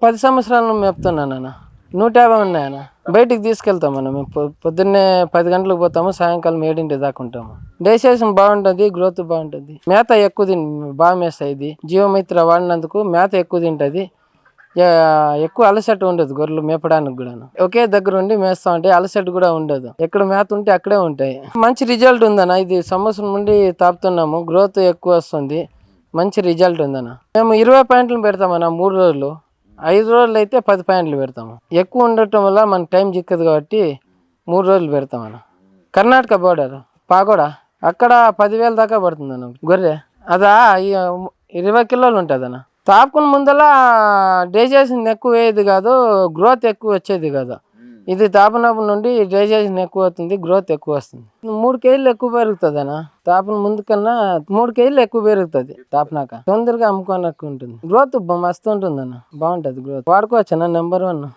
10 సంవత్సరాలు మేపుతున్నానన్న. 150 ఉన్నాయన్న. బయటికి తీసుకెళ్తాం మనం. పొద్దున్నే 10 గంటలకు పోతాము, సాయంకాలం 7 దాకా ఉంటాము. డైజెషన్ బాగుంటుంది, గ్రోత్ బాగుంటుంది. మేత ఎక్కువ బాగా మేస్తాయి. ఇది జీవమిత్ర వాడినందుకు మేత ఎక్కువ తింటుంది. ఎక్కువ అలసట ఉండదు గొర్రెలు మేపడానికి కూడా. ఒకే దగ్గర ఉండి మేస్తా ఉంటాయి, అలసట కూడా ఉండదు. ఎక్కడ మేత ఉంటే అక్కడే ఉంటాయి. మంచి రిజల్ట్ ఉందన్న. ఇది సంవత్సరం నుండి తాపుతున్నాము, గ్రోత్ ఎక్కువ వస్తుంది, మంచి రిజల్ట్ ఉందన్న. మేము 20 పాయింట్లు పెడతామన్న 3 రోజులు. 5 రోజులు అయితే 10 పాయింట్లు పెడతాము. ఎక్కువ ఉండటం వల్ల మనకు టైం చిక్కదు కాబట్టి 3 రోజులు పెడతామన్న. కర్ణాటక బోర్డర్ పాగోడ, అక్కడ 10,000 దాకా పడుతుందన్న గొర్రె. అదా 20 కిలోలు ఉంటుందన్న. తాపుకుని ముందల డైజెషన్ ఎక్కువ అయ్యేది కాదు, గ్రోత్ ఎక్కువ వచ్చేది కాదు. ఇది తాపనప్పుడు నుండి డైజెషన్ ఎక్కువ అవుతుంది, గ్రోత్ ఎక్కువ వస్తుంది. 3 కేజీలు ఎక్కువ పెరుగుతుంది అన్న. తాపన ముందు కన్నా 3 కేజీలు ఎక్కువ పెరుగుతుంది. తాపనాక తొందరగా అమ్ముకోనకు ఉంటుంది. గ్రోత్ మస్తు ఉంటుంది అన్న, బాగుంటుంది గ్రోత్. వాడుకోవచ్చు అన్న, నెంబర్ 1.